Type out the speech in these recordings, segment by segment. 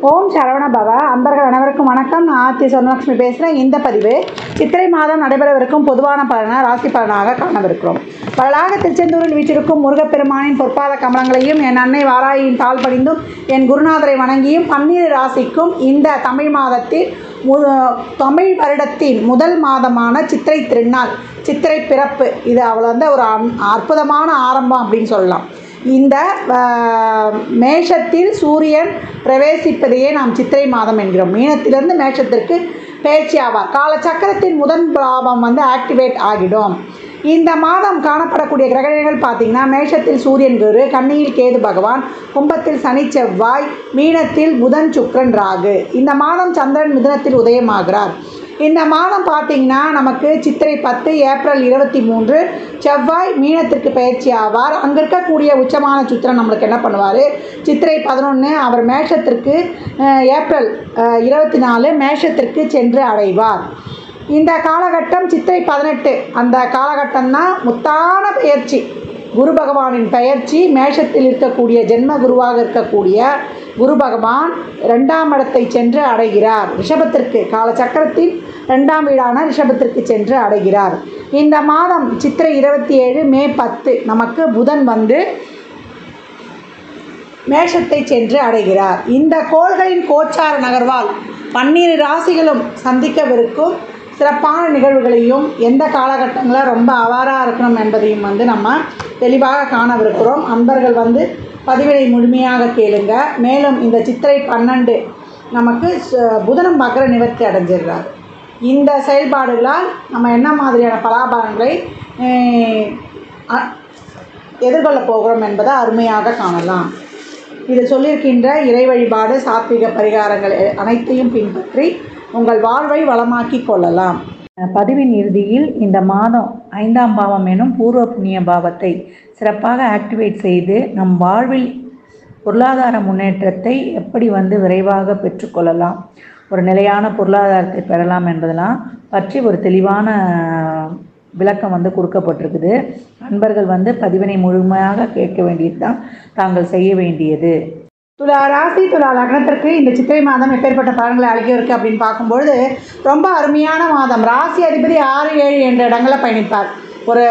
ஓம் சரவண பவ. அன்பர்கள் அனைவருக்கும் வணக்கம். நான் ஆர்த்தி சொர்ணலட்சுமி பேசுகிறேன். இந்த பதிவு சித்திரை மாதம் நடைபெறவிருக்கும் பொதுவான பலனாக ராசி பலனாக காணவிருக்கிறோம். பலராக திருச்செந்தூரில் வீற்றிருக்கும் முருகப்பெருமானின் பொற்பாத கமலங்களையும் என் அன்னை வாராயின் தாழ் படிந்தும் என் குருநாதரை வணங்கியும் 12 ராசிக்கும் இந்த தமிழ் மாதத்தில் தமிழ் வருடத்தின் முதல் மாதமான சித்திரை திருநாள், சித்திரை பிறப்பு, இது அவள் ஒரு அற்புதமான ஆரம்பம் அப்படின்னு சொல்லலாம். இந்த மேஷத்தில் சூரியன் பிரவேசிப்பதையே நாம் சித்திரை மாதம் என்கிறோம். மீனத்திலிருந்து மேஷத்திற்கு பயிற்சி ஆவார். காலச்சக்கரத்தின் முதல் பாவம் ஆக்டிவேட் ஆகிடும். இந்த மாதம் காணப்படக்கூடிய கிரகங்கள் பார்த்திங்கன்னா, மேஷத்தில் சூரியன் குரு, கன்னியில் கேது பகவான், கும்பத்தில் சனி செவ்வாய், மீனத்தில் புதன் சுக்கிரன் ராகு. இந்த மாதம் சந்திரன் மிதுனத்தில் உதயமாகிறார். இந்த மாதம் பார்த்திங்கன்னா நமக்கு சித்திரை 10, ஏப்ரல் 23 செவ்வாய் மீனத்திற்கு பயிற்சி ஆவார். அங்கே இருக்கக்கூடிய உச்சமான சுக்கிரன் நம்மளுக்கு என்ன பண்ணுவார், சித்திரை 11 அவர் மேஷத்திற்கு, ஏப்ரல் 24 மேஷத்திற்கு சென்று அடைவார். இந்த காலகட்டம் சித்திரை 18 அந்த காலகட்டம் தான் முத்தான பயிற்சி, குரு பகவானின் பயிற்சி. மேஷத்தில் இருக்கக்கூடிய ஜென்ம குருவாக இருக்கக்கூடிய குரு பகவான் 2ஆம் இடத்தை சென்று அடைகிறார். ரிஷபத்திற்கு, காலச்சக்கரத்தின் 2ஆம் வீடான ரிஷபத்திற்கு சென்று அடைகிறார். இந்த மாதம் சித்திரை 27 மே 10 நமக்கு புதன் மேஷத்தை சென்று அடைகிறார். இந்த கோள்களின் கோச்சார நகர்வால் 12 ராசிகளும் சந்திக்கவிருக்கும் சிறப்பான நிகழ்வுகளையும் எந்த காலகட்டங்களில் ரொம்ப அவாராக இருக்கணும் என்பதையும் நம்ம தெளிவாக காணவிருக்கிறோம். அன்பர்கள் பதிவினை முழுமையாக கேளுங்க. மேலும் இந்த சித்திரை 12 நமக்கு புதனும் மகர நிவர்த்தி அடைஞ்சிடுறார். இந்த செயல்பாடுகளால் நம்ம என்ன மாதிரியான பலாபலன்களை எதிர்கொள்ள போகிறோம் என்பதை அருமையாக காணலாம். இது சொல்லியிருக்கின்ற இறை வழிபாடு, சாத்விக பரிகாரங்கள் அனைத்தையும் பின்பற்றி உங்கள் வாழ்வை வளமாக்கி கொள்ளலாம். பதிவின் இறுதியில் இந்த மாதம் 5ஆம் பாவம் எனும் பூர்வ புண்ணிய பாவத்தை சிறப்பாக ஆக்டிவேட் செய்து நம் வாழ்வில் பொருளாதார முன்னேற்றத்தை எப்படி விரைவாக பெற்றுக்கொள்ளலாம், ஒரு நிலையான பொருளாதாரத்தை பெறலாம் என்பதெல்லாம் பற்றி ஒரு தெளிவான விளக்கம் கொடுக்கப்பட்டிருக்குது. நண்பர்கள் பதிவினை முழுமையாக கேட்க வேண்டியது தான் தாங்கள் செய்ய வேண்டியது. துலா ராசி, துலா லக்னத்திற்கு இந்த சித்திரை மாதம் எப்பேற்பட்ட பலன்களை அளிக்க அப்படின்னு பார்க்கும்பொழுது ரொம்ப அருமையான மாதம். ராசி அதிபதி 6, 7 என்ற இடங்களில் பயணிப்பார். ஒரு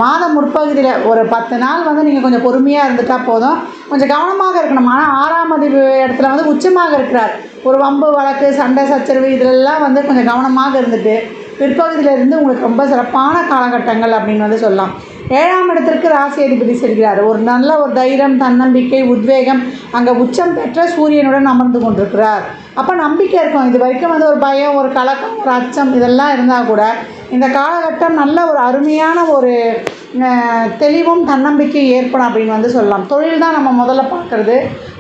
மாதம் முற்பகுதியில் ஒரு 10 நாள் நீங்கள் கொஞ்சம் பொறுமையாக இருந்துட்டால் போதும். கொஞ்சம் கவனமாக இருக்கணும். ஆனால் 6ஆம் அதிபதி இடத்துல உச்சமாக இருக்கிறார். ஒரு வம்பு வழக்கு, சண்டை சச்சரவு இதிலெல்லாம் கொஞ்சம் கவனமாக இருந்துட்டு பிற்பகுதியிலிருந்து உங்களுக்கு ரொம்ப சிறப்பான காலகட்டங்கள் அப்படின்னு சொல்லலாம். 7ஆம் இடத்திற்கு ராசி அதிபதி செல்கிறார். ஒரு நல்ல ஒரு தைரியம், தன்னம்பிக்கை, உத்வேகம் அங்கே உச்சம் பெற்ற சூரியனுடன் அமர்ந்து கொண்டிருக்கிறார். அப்போ நம்பிக்கை இருக்கும். இது வரைக்கும் ஒரு பயம், ஒரு கலக்கம், ஒரு அச்சம் இதெல்லாம் இருந்தால் கூட இந்த காலகட்டம் நல்ல ஒரு அருமையான ஒரு தெளிவும் தன்னம்பிக்கையும் ஏற்படும் அப்படின்னு சொல்லலாம். தொழில் தான் நம்ம முதல்ல பார்க்குறது.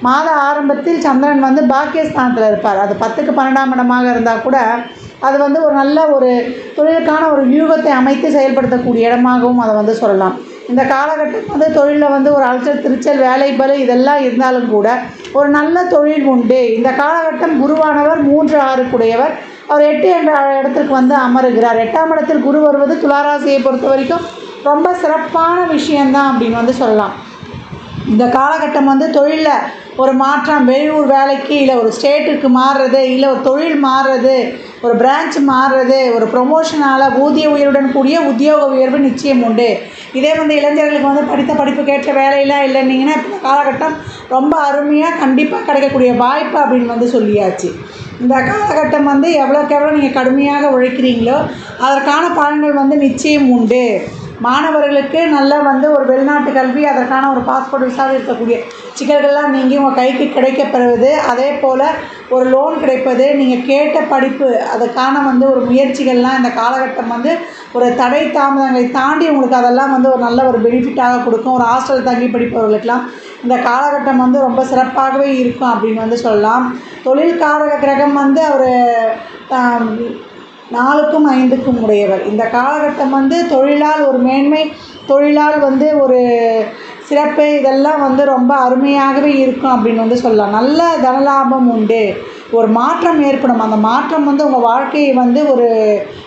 மாத ஆரம்பத்தில் சந்திரன் பாக்கியஸ்தானத்தில் இருப்பார். அது 10க்கு 12ஆம் இடமாக இருந்தால் கூட அது ஒரு நல்ல ஒரு தொழிலுக்கான ஒரு வியூகத்தை அமைத்து செயல்படுத்தக்கூடிய இடமாகவும் அதை சொல்லலாம். இந்த காலகட்டம் தொழிலில் ஒரு அலைச்சல் திருச்சல், வேலை பளு இதெல்லாம் இருந்தாலும் கூட ஒரு நல்ல தொழில் உண்டு. இந்த காலகட்டம் குருவானவர் 3, 6 கூடையவர். அவர் 8 என்ற இடத்திற்கு அமருகிறார். 8ஆம் இடத்தில் குரு வருவது துளாராசியை பொறுத்த வரைக்கும் ரொம்ப சிறப்பான விஷயந்தான் அப்படின்னு சொல்லலாம். இந்த காலகட்டம் தொழிலில் ஒரு மாற்றம், வெளியூர் வேலைக்கு இல்லை ஒரு ஸ்டேட்டுக்கு மாறுறது, இல்லை ஒரு தொழில் மாறுறது, ஒரு பிரான்ச் மாறுறது, ஒரு ப்ரொமோஷனால் ஊதிய உயர்வுடன் கூடிய உத்தியோக உயர்வு நிச்சயம் உண்டு. இதே இளைஞர்களுக்கு படித்த படிப்புக்கேற்ற வேலையெல்லாம் இல்லைன்னீங்கன்னா இந்த காலகட்டம் ரொம்ப அருமையாக கண்டிப்பாக கிடைக்கக்கூடிய வாய்ப்பு அப்படின்னு சொல்லியாச்சு. இந்த காலகட்டம் எவ்வளோக்கு எவ்வளோ நீங்கள் கடுமையாக உழைக்கிறீங்களோ அதற்கான பலன்கள் நிச்சயம் உண்டு. மாணவர்களுக்கு நல்ல ஒரு வெளிநாட்டு கல்வி, அதற்கான ஒரு பாஸ்போர்ட் விசாவில் இருக்கக்கூடிய சிக்கல்கள்லாம் நீங்கி உங்கள் கைக்கு கிடைக்கப்பெறுவது, அதே போல் ஒரு லோன் கிடைப்பது, நீங்கள் கேட்ட படிப்பு அதுக்கான ஒரு முயற்சிகள்லாம் இந்த காலகட்டம் ஒரு தடை தாமதங்களை தாண்டி உங்களுக்கு அதெல்லாம் ஒரு நல்ல ஒரு பெனிஃபிட்டாக கொடுக்கும். ஒரு ஹாஸ்டல் தங்கி படிப்பவர்களுக்கெல்லாம் இந்த காலகட்டம் ரொம்ப சிறப்பாகவே இருக்கும் அப்படின்னு சொல்லலாம். தொழில்காரக கிரகம் அவர் 4க்கும் 5க்கும் உடையவர். இந்த காலகட்டம் தொழிலால் ஒரு மேன்மை, தொழிலால் ஒரு சிறப்பு இதெல்லாம் ரொம்ப அருமையாகவே இருக்கும் அப்படின்னு சொல்லலாம். நல்ல தனலாபம் உண்டு. ஒரு மாற்றம் ஏற்படும். அந்த மாற்றம் உங்கள் வாழ்க்கையை ஒரு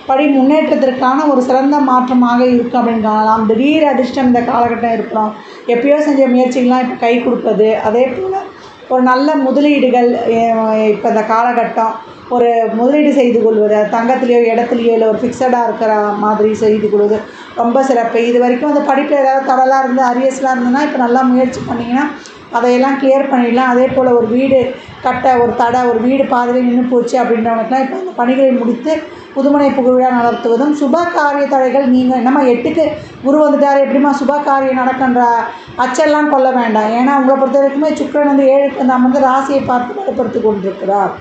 படி முன்னேற்றத்திற்கான ஒரு சிறந்த மாற்றமாக இருக்கும் அப்படின்னு காணலாம். திடீர் அதிர்ஷ்டம் இந்த காலகட்டம் இருக்கலாம். எப்பயோ செஞ்ச முயற்சிகள்லாம் இப்போ கை கொடுப்பது, அதே போல் ஒரு நல்ல முதலீடுகள் இப்போ இந்த காலகட்டம் ஒரு முதலீடு செய்து கொள்வது தங்கத்துலேயோ இடத்துலையோ இல்லை ஒரு ஃபிக்ஸடாக இருக்கிற மாதிரி செய்து கொள்வது ரொம்ப சிறப்பு. இது வரைக்கும் அந்த படிப்பில் ஏதாவது தடலாக இருந்து அரியர்ஸ்லாம் இருந்ததுன்னா இப்போ நல்லா முயற்சி பண்ணிங்கன்னா அதையெல்லாம் கிளியர் பண்ணிடலாம். அதே போல் ஒரு வீடு கட்ட ஒரு வீடு பாதியில் நின்று போச்சு அப்படின்றவங்களுக்குலாம் இப்போ அந்த பணிகளை முடித்து புதுமனை புகுவிழா நடத்துவதும் சுப காரிய தடைகள் நீங்கள் என்னம்மா 8க்கு குரு வந்துட்டார் எப்படிமா சுப காரியம் நடக்கின்ற அச்செல்லாம் கொள்ள வேண்டாம். ஏன்னா உங்களை பொறுத்த வரைக்குமே சுக்கிரன் வந்து 7க்கு நாம் வந்து ராசியை பார்த்து வலுப்படுத்தி கொண்டிருக்கிறார்.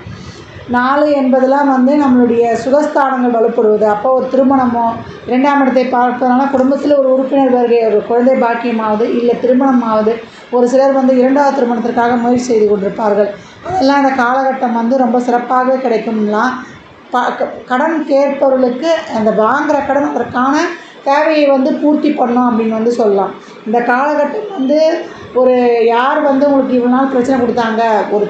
4 என்பதெல்லாம் வந்து நம்மளுடைய சுகஸ்தானங்கள் வலுப்படுவது. அப்போ ஒரு திருமணமோ 2ஆம் இடத்தை பார்ப்பதனால குடும்பத்தில் ஒரு உறுப்பினர் வருகை ஒரு குழந்தை பாக்கியமாவது இல்லை திருமணமாவது ஒரு சிலர் வந்து 2வது திருமணத்திற்காக முயற்சி செய்து கொண்டிருப்பார்கள். அதெல்லாம் அந்த காலகட்டம் வந்து ரொம்ப சிறப்பாக கிடைக்கும்லாம். கடன் கேட்பவர்களுக்கு அந்த வாங்குகிற கடன் அதற்கான தேவையை வந்து பூர்த்தி பண்ணோம் அப்படின்னு வந்து சொல்லலாம். இந்த காலகட்டம் வந்து ஒரு யார் வந்து உங்களுக்கு இவ்வளோ நாள் பிரச்சனை கொடுத்தாங்க ஒரு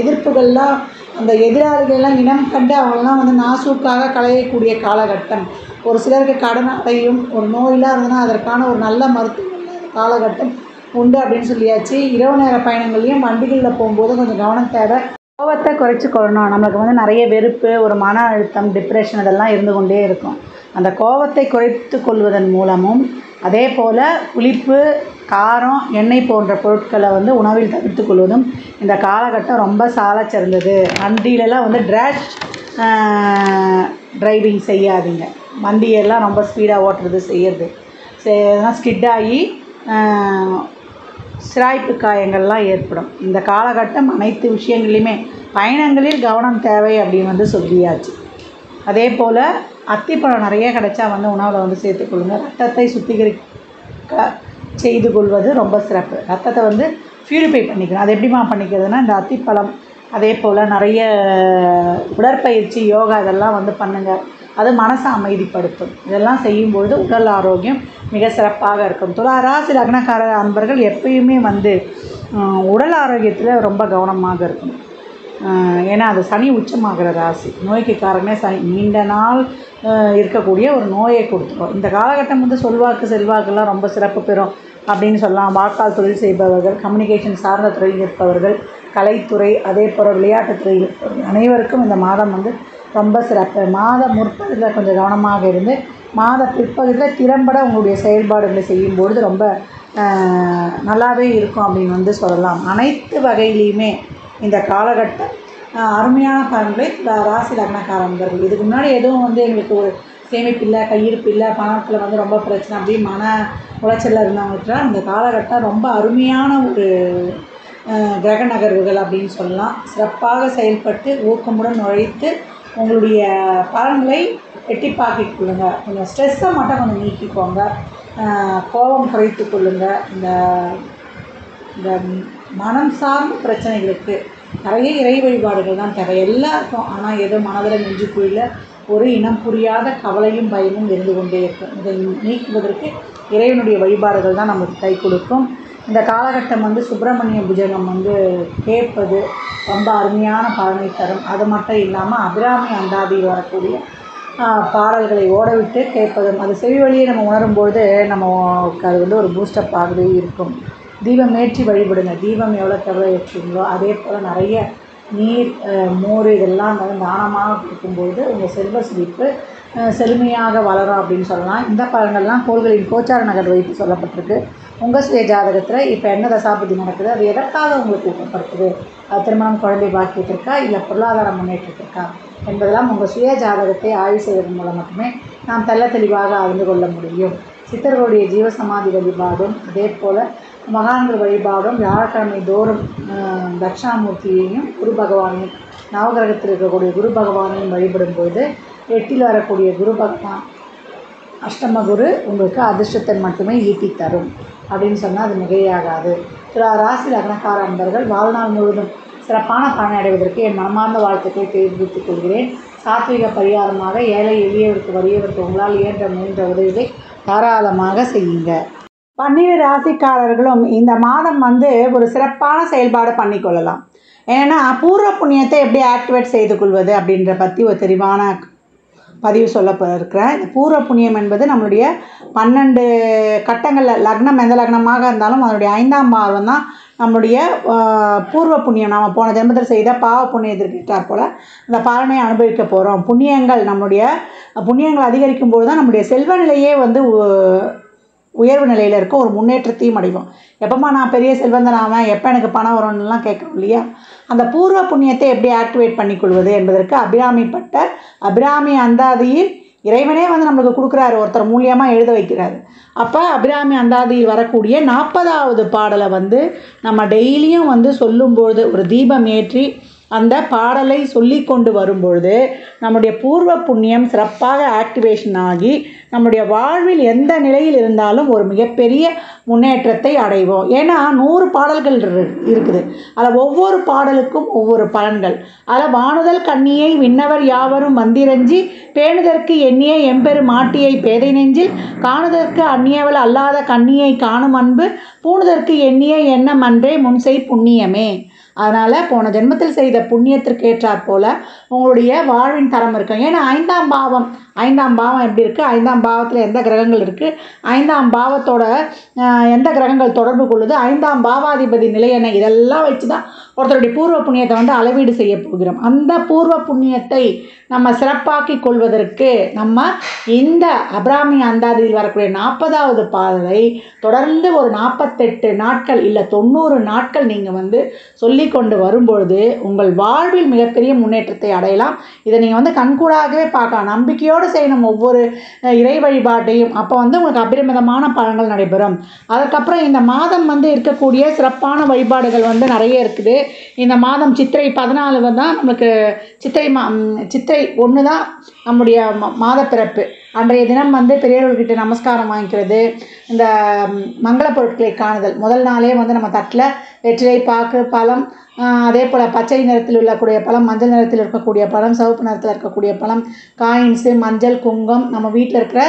எதிர்ப்புகள்லாம் அந்த எதிராளிகள்லாம் இனம் கண்டு அவங்களெலாம் வந்து நாசூக்காக களையக்கூடிய காலகட்டம். ஒரு சிலருக்கு கடன் அடையும் ஒரு நோயெலாம் இருந்ததுன்னா அதற்கான ஒரு நல்ல மருத்துவ காலகட்டம் உண்டு அப்படின்னு சொல்லியாச்சு. இரவு நேர பயணங்கள்லையும் வண்டிகளில் போகும்போது கொஞ்சம் கவனம் தேவை. கோபத்தை குறைச்சி கொள்ளணும். நம்மளுக்கு வந்து நிறைய வெறுப்பு ஒரு மன அழுத்தம் டிப்ரெஷன் இதெல்லாம் இருந்து கொண்டே இருக்கும். அந்த கோபத்தை குறைத்து கொள்வதன் மூலமும் அதே போல் புளிப்பு காரம் எண்ணெய் போன்ற பொருட்களை வந்து உணவில் தவிர்த்து கொள்வதும் இந்த காலகட்டம் ரொம்ப சால சிறந்தது. வண்டியிலலாம் வந்து ரேஷ் டிரைவிங் செய்யாதீங்க. வண்டியெல்லாம் ரொம்ப ஸ்பீடாக ஓட்டுறது செய்கிறது ஸ்கிட் ஆகி சிராய்ப்பு காயங்கள்லாம் ஏற்படும். இந்த காலகட்டம் அனைத்து விஷயங்களையுமே பயணங்களில் கவனம் தேவை அப்படின்னு வந்து சொல்லியாச்சு. அதே போல் அத்திப்பழம் நிறைய கிடைச்சா வந்து உணவில் வந்து சேர்த்துக்கொள்ளுங்கள். ரத்தத்தை சுத்திகரிக்க செய்து கொள்வது ரொம்ப சிறப்பு. ரத்தத்தை வந்து பியூரிஃபை பண்ணிக்கணும். அது எப்படிமா பண்ணிக்கிறதுனா இந்த அத்திப்பழம் அதே போல் நிறைய உடற்பயிற்சி யோகா இதெல்லாம் வந்து பண்ணுங்கள். அது மனசை அமைதிப்படுத்தும். இதெல்லாம் செய்யும்பொழுது உடல் ஆரோக்கியம் மிக சிறப்பாக இருக்கும். துலா ராசி லக்னக்கார அன்பர்கள் எப்பயுமே வந்து உடல் ஆரோக்கியத்தில் ரொம்ப கவனமாக இருக்கணும். ஏன்னா அது சனி உச்சமாகிற ராசி. நோய்க்கு காரணமே சனி. நீண்ட நாள் இருக்கக்கூடிய ஒரு நோயை கொடுத்துரும். இந்த காலகட்டம் வந்து சொல்வாக்கு செல்வாக்கெல்லாம் ரொம்ப சிறப்பு பெறும் அப்படின்னு சொல்லலாம். வாக்கால் தொழில் செய்பவர்கள் கம்யூனிகேஷன் சார்ந்த துறையில் இருப்பவர்கள் கலைத்துறை அதே போல் விளையாட்டுத்துறையில் இருப்பவர்கள் அனைவருக்கும் இந்த மாதம் வந்து ரொம்ப சிறப்பு. மாத முற்பகுதியில் கொஞ்சம் கவனமாக இருந்து மாத பிற்பகுதியில் திறம்பட உங்களுடைய செயல்பாடுகளை செய்யும்பொழுது ரொம்ப நல்லாவே இருக்கும் அப்படின்னு வந்து சொல்லலாம். அனைத்து வகையிலையுமே இந்த காலகட்டம் அருமையான பலன்களை ராசி லக்னக்காரர்கள். இதுக்கு முன்னாடி எதுவும் வந்து எங்களுக்கு ஒரு சேமிப்பு இல்லை கையிருப்பு இல்லை பணத்தில் வந்து ரொம்ப பிரச்சனை அப்படியே மன உளைச்சலில் இருந்தவங்களுக்குலாம் இந்த காலகட்டம் ரொம்ப அருமையான ஒரு கிரக நகர்வுகள் அப்படின்னு சொல்லலாம். சிறப்பாக செயல்பட்டு ஊக்கமுடன் உழைத்து உங்களுடைய பலன்களை எட்டிப்பாக்கிக் கொள்ளுங்கள். கொஞ்சம் ஸ்ட்ரெஸ்ஸை மட்டும் கொஞ்சம் நீக்கிக்கோங்க. கோபம் குறைத்து கொள்ளுங்கள். இந்த மனம் சார்ந்த பிரச்சனைகளுக்கு நிறைய இறை வழிபாடுகள் தான் தேவை எல்லாருக்கும். ஆனால் ஏதோ மனதில் நெஞ்சுக்குழியில் ஒரு இனம் புரியாத கவலையும் பயமும் இருந்து கொண்டே இருக்கும். இதை நீக்குவதற்கு இறைவனுடைய வழிபாடுகள் தான் நமக்கு கை கொடுக்கும். இந்த காலகட்டம் வந்து சுப்பிரமணிய புஜங்கம் வந்து கேட்பது ரொம்ப அருமையான பலனை தரும். அது மட்டும் இல்லாமல் அபிராமி அந்தாதியில் வரக்கூடிய பாடல்களை ஓடவிட்டு கேட்பதும் அது செவி வழியை நம்ம உணரும்பொழுது நமக்கு அது வந்து ஒரு பூஸ்டப் ஆகவே இருக்கும். தீபம் ஏற்றி வழிபடுங்க. தீபம் எவ்வளோக்கு எவ்வளோ ஏற்றுங்களோ அதே போல் நிறைய நீர் மோர் இதெல்லாம் வந்து தானமாக கொடுக்கும்பொழுது உங்கள் செல்வ செழிப்பு செழுமையாக வளரும் அப்படின்னு சொல்லலாம். இந்த பலன்கள்லாம் கோள்களின் கோச்சார நகர் வைத்து சொல்லப்பட்டிருக்கு. உங்கள் சுய ஜாதகத்தில் இப்போ என்ன தசாபதி நடக்குது அது எதற்காக உங்களுக்கு ஊக்கப்படுத்துது அது திருமணம் குழந்தை பாக்கியத்திற்கா இல்லை பொருளாதார முன்னேற்றத்திற்கா என்பதெல்லாம் உங்கள் சுய ஜாதகத்தை ஆய்வு செய்வதன் மூலம் மட்டுமே நாம் தெள்ள தெளிவாக அறிந்து கொள்ள முடியும். சித்தர்களுடைய ஜீவசமாதி வழிபாடும் அதே போல் மகான்கள் வழிபாடும் வியாழக்கிழமை தோறும் தட்சிணாமூர்த்தியையும் குரு பகவானையும் நவகிரகத்தில் இருக்கக்கூடிய குரு பகவானையும் வழிபடும்போது 8ல் வரக்கூடிய குரு பகவான் அஷ்டம குரு உங்களுக்கு அதிர்ஷ்டத்தை மட்டுமே ஈட்டி தரும் அப்படின்னு சொன்னால் அது மிகையாகாது. ராசி லக்னக்கார அன்பர்கள் வாழ்நாள் முழுவதும் சிறப்பான பலனை அடைவதற்கு என் மனமார்ந்த வாழ்த்துக்களை தெரிவித்துக் கொள்கிறேன். சாத்விக பரிகாரமாக ஏழை எளியவருக்கு வறியவருக்கு உங்களால் இயன்ற முயன்ற உதவிகளை தாராளமாக செய்யுங்க. 12 ராசிக்காரர்களும் இந்த மாதம் வந்து ஒரு சிறப்பான செயல்பாடு பண்ணிக்கொள்ளலாம். ஏன்னா பூர்வ புண்ணியத்தை எப்படி ஆக்டிவேட் செய்து கொள்வது அப்படின்ற பற்றி ஒரு தெளிவான பதிவு சொல்ல இருக்கிறேன். இந்த பூர்வ புண்ணியம் என்பது நம்மளுடைய 12 கட்டங்களில் லக்னம் எந்த லக்னமாக இருந்தாலும் அதனுடைய 5ஆம் பாவம் தான் நம்முடைய பூர்வ புண்ணியம், நம்ம போன ஜென்மத்தில் செய்த பாவ புண்ணியத்திற்கு ஏற்றாற் போல் அந்த பலனை அனுபவிக்க போகிறோம். நம்முடைய புண்ணியங்கள் அதிகரிக்கும் போது தான் நம்முடைய செல்வ நிலையே வந்து உயர்வு நிலையில் இருக்க ஒரு முன்னேற்றத்தையும் அடைவோம். எப்போம்மா நான் பெரிய செல்வந்தன் ஆவேன், எப்போ எனக்கு பணம் வரும்னுலாம் கேட்குறோம் இல்லையா? அந்த பூர்வ புண்ணியத்தை எப்படி ஆக்டிவேட் பண்ணிக்கொள்வது என்பதற்கு அபிராமி பட்டர் அபிராமி அந்தாதியில் இறைவனே வந்து நம்மளுக்கு கொடுக்குறாரு, ஒருத்தர் மூலியமாக எழுத வைக்கிறாரு. அப்போ அபிராமி அந்தாதியில் வரக்கூடிய 40வது பாடலை வந்து நம்ம டெய்லியும் வந்து சொல்லும்போது ஒரு தீபம் ஏற்றி அந்த பாடலை சொல்லி கொண்டு வரும்பொழுது நம்முடைய பூர்வ புண்ணியம் சிறப்பாக ஆக்டிவேஷன் ஆகி நம்முடைய வாழ்வில் எந்த நிலையில் இருந்தாலும் ஒரு மிகப்பெரிய முன்னேற்றத்தை அடைவோம். ஏன்னா 100 பாடல்கள் இருக்குது. அதில் ஒவ்வொரு பாடலுக்கும் ஒவ்வொரு பலன்கள். அதில் வானுதல் கண்ணியை விண்ணவர் யாவரும் வந்திரஞ்சி பேணுதற்கு எண்ணிய எம்பெரு மாட்டியை பேதை நெஞ்சில் காணுதற்கு அந்நியவள் அல்லாத கண்ணியை காணும் அன்பு பூணுதற்கு எண்ணிய எண்ணம் அன்றே முன்செய் புண்ணியமே. அதனால் போன ஜென்மத்தில் செய்த புண்ணியத்திற்கு ஏற்றாற் போல் உங்களுடைய வாழ்வின் தரம் இருக்கும். ஏன்னா 5ஆம் பாவம் எப்படி இருக்குது, 5ஆம் பாவத்தில் எந்த கிரகங்கள் இருக்குது, 5ஆம் பாவத்தோட எந்த கிரகங்கள் தொடர்பு கொள்ளுது, 5ஆம் பாவாதிபதி நிலை என்ன, இதெல்லாம் வச்சு தான் ஒருத்தருடைய பூர்வ புண்ணியத்தை வந்து அளவீடு செய்ய போகிறோம். அந்த பூர்வ புண்ணியத்தை நம்ம சிறப்பாக்கி கொள்வதற்கு நம்ம இந்த அபிராமி அந்தாதியில் வரக்கூடிய 40வது பாடலை தொடர்ந்து ஒரு 48 நாட்கள் இல்லை 90 நாட்கள் நீங்கள் வந்து சொல்லி கொண்டு வரும்பொழுது உங்கள் வாழ்வில் மிகப்பெரிய முன்னேற்றத்தை அடையலாம். இதை நீங்கள் வந்து கண்கூடாகவே பார்க்கலாம். நம்பிக்கையோடு செய்யணும் ஒவ்வொரு இறை வழிபாட்டையும். அப்போ வந்து உங்களுக்கு அபரிமிதமான பலன்கள் நடைபெறும். அதுக்கப்புறம் இந்த மாதம் வந்து இருக்கக்கூடிய சிறப்பான வழிபாடுகள் வந்து நிறைய இருக்குது. இந்த மாதம் சித்திரை 14 தான் நம்மளுக்கு சித்திரை 1 தான் நம்முடைய மாத பிறப்பு. அன்றைய தினம் வந்து பெரியவர்கள்கிட்ட நமஸ்காரம் வாங்கிக்கிறது, இந்த மங்கள பொருட்களை காணுதல். முதல் நாளே வந்து நம்ம தட்டில் வெற்றிலை பாக்கு பழம், அதே போல் பச்சை நிறத்தில் உள்ளக்கூடிய பழம், மஞ்சள் நிறத்தில் இருக்கக்கூடிய பழம், சிவப்பு நிறத்தில் இருக்கக்கூடிய பழம், காயின்ஸு, மஞ்சள், குங்குமம், நம்ம வீட்டில் இருக்கிற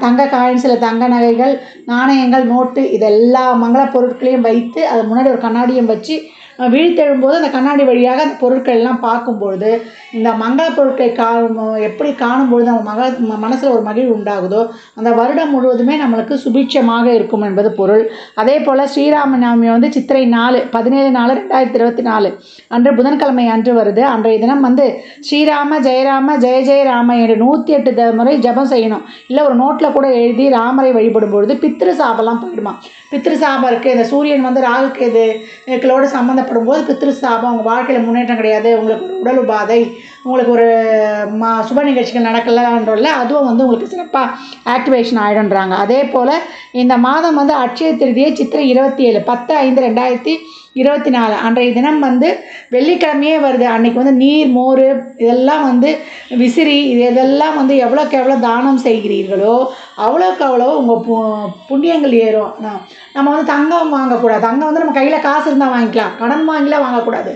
தங்க காயின்ஸில் தங்க நகைகள், நாணயங்கள், நோட்டு, இதெல்லா மங்கள பொருட்களையும் வைத்து அது முன்னாடி ஒரு கண்ணாடியும் வச்சு விழித்தெழும்போது அந்த கண்ணாடி வழியாக அந்த பொருட்கள் எல்லாம் பார்க்கும்பொழுது இந்த மங்கள பொருட்களை எப்படி காணும்பொழுது நம்ம மனசில் ஒரு மகிழ்வு உண்டாகுதோ அந்த வருடம் முழுவதுமே நம்மளுக்கு சுபிட்சமாக இருக்கும் என்பது பொருள். அதே போல் ஸ்ரீராம நவமி வந்து சித்திரை 17/4/2024 அன்று புதன்கிழமை அன்று வருது. அன்றைய தினம் வந்து ஸ்ரீராம ஜெயராம ஜெய ஜெய ராம என்று 108 முறை ஜபம் செய்யணும். இல்லை ஒரு நோட்டில் கூட எழுதி ராமரை வழிபடும் பொழுது பித்ரு சாபெல்லாம் போயிடுமா. பித்ரு சாபம் இருக்குது. இந்த சூரியன் வந்து ராகு கேதுக்களோடு சம்மந்தப்படும் போது பித்ரு சாபம், உங்கள் வாழ்க்கையில் முன்னேற்றம் கிடையாது, உங்களுக்கு ஒரு உடல் உபாதை, உங்களுக்கு ஒரு சுப நிகழ்ச்சிகள் நடக்கலன்றல அதுவும் வந்து உங்களுக்கு சிறப்பாக ஆக்டிவேஷன் ஆகிடுன்றாங்க. அதே போல் இந்த மாதம் வந்து அட்சய திருதியை சித்திரை 27 10/5/2024 அன்றைய தினம் வந்து வெள்ளிக்கிழமையே வருது. அன்றைக்கி வந்து நீர் மோர் இதெல்லாம் வந்து விசிறி இதெல்லாம் வந்து எவ்வளோக்கு எவ்வளோ தானம் செய்கிறீர்களோ அவ்வளோக்கு அவ்வளோ உங்கள் புண்ணியங்கள் ஏறும். நம்ம வந்து தங்கம் வாங்கக்கூடாது. தங்கம் வந்து நம்ம கையில் காசு இருந்தால் வாங்கிக்கலாம், கடன் வாங்கிலாம் வாங்கக்கூடாது.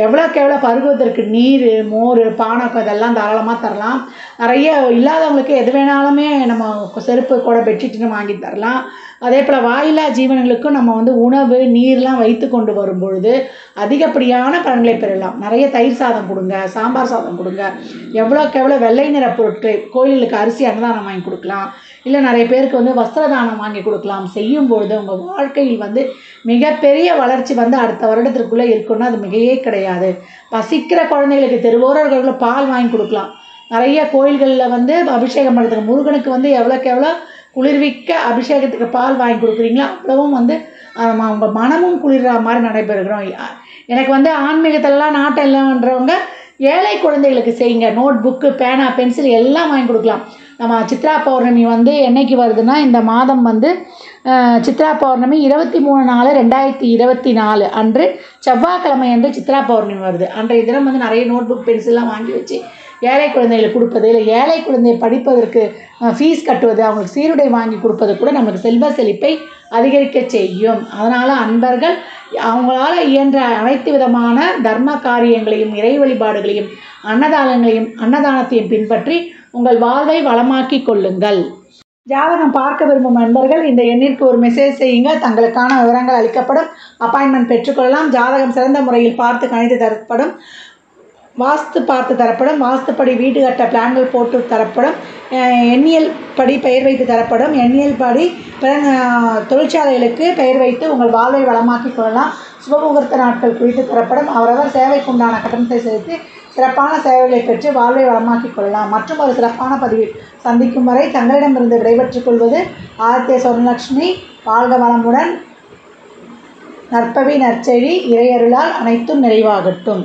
எவ்வளோக்கு எவ்வளோ பருகுவதற்கு நீர் மோர் பானகம் இதெல்லாம் தாராளமாக தரலாம். நிறைய இல்லாதவங்களுக்கு எது வேணாலுமே நம்ம செருப்பு கூட பெட்ஷீட்டுன்னு வாங்கி தரலாம். அதே போல் வாயில்லா ஜீவனங்களுக்கும் நம்ம வந்து உணவு நீர்லாம் வைத்து கொண்டு வரும்பொழுது அதிகப்படியான பலன்களை பெறலாம். நிறைய தயிர் சாதம் கொடுங்க, சாம்பார் சாதம் கொடுங்க, எவ்வளோக்கு எவ்வளோ வெள்ளை நிற பொருட்களை கோயிலுக்கு அரிசி அன்னதானம் வாங்கி கொடுக்கலாம், இல்லை நிறைய பேருக்கு வந்து வஸ்திரதானம் வாங்கி கொடுக்கலாம். செய்யும்பொழுது உங்கள் வாழ்க்கையில் வந்து மிகப்பெரிய வளர்ச்சி வந்து அடுத்த வருடத்திற்குள்ளே இருக்குன்னா அது மிகையே கிடையாது. பசிக்கிற குழந்தைகளுக்கு தெருவோரர்களுக்கு பால் வாங்கி கொடுக்கலாம். நிறைய கோயில்களில் வந்து அபிஷேகம் பண்ணுறதுக்கு முருகனுக்கு வந்து எவ்வளோக்கு எவ்வளோ குளிர்விக்க அபிஷேகத்துக்கு பால் வாங்கி கொடுக்குறீங்களோ அவ்வளவும் வந்து உங்கள் மனமும் குளிர்ற மாதிரி நடைபெறுகிறோம். எனக்கு வந்து ஆன்மீகத்திலலாம் நாட்டம் இல்லைன்றவங்க ஏழை குழந்தைகளுக்கு செய்யுங்க. நோட் புக்கு பேனா பென்சில் எல்லாம் வாங்கி கொடுக்கலாம். நம்ம சித்ரா பௌர்ணமி வந்து என்னைக்கு வருதுன்னா இந்த மாதம் வந்து சித்ரா பௌர்ணமி 23/4/2024 அன்று செவ்வாய்க்கிழமை அன்று சித்ரா பௌர்ணமி வருது. அன்றைய தினம் வந்து நிறைய நோட் புக் பென்சில்லாம் வாங்கி வச்சு ஏழை குழந்தைகளுக்கு கொடுப்பது, இல்லை ஏழை குழந்தையை படிப்பதற்கு ஃபீஸ் கட்டுவது, அவங்களுக்கு சீருடை வாங்கி கொடுப்பது கூட நமக்கு செல்வ செழிப்பை அதிகரிக்க செய்யும். அதனால் அன்பர்கள் அவங்களால இயன்ற அனைத்து விதமான தர்ம காரியங்களையும் இறை வழிபாடுகளையும் அன்னதானத்தையும் பின்பற்றி உங்கள் வாழ்வை வளமாக்கி கொள்ளுங்கள். ஜாதகம் பார்க்க விரும்பும் நண்பர்கள் இந்த எண்ணிற்கு ஒரு மெசேஜ் செய்யுங்க. தங்களுக்கான விவரங்கள் அளிக்கப்படும். அப்பாயின்மெண்ட் பெற்றுக்கொள்ளலாம். ஜாதகம் சிறந்த முறையில் பார்த்து கணித்து தரப்படும். வாஸ்து பார்த்து தரப்படும், வாஸ்துப்படி வீடு கட்ட பிளான்கள் போட்டு தரப்படும், எண்ணியல் படி பெயர் வைத்து தரப்படும், எண்ணியல் படி தொழிற்சாலைகளுக்கு பெயர் வைத்து உங்கள் வாழ்வை வளமாக்கிக் கொள்ளலாம். சுபமுகூர்த்த நாட்கள் குறித்து தரப்படும். அவரவர் சேவைக்குண்டான கட்டணத்தை செலுத்தி சிறப்பான சேவைகளை பெற்று வாழ்வை வளமாக்கிக் கொள்ளலாம். மற்றும் ஒரு சிறப்பான பதிவில் சந்திக்கும் வரை தங்களிடமிருந்து விடைபெற்றுக் கொள்வது ஆதித்ய சொர்ணலக்ஷ்மி. வாழ்க வளமுடன். நற்பவி நற்செய்தி இறையருளால் அனைத்தும் நிறைவாகட்டும்.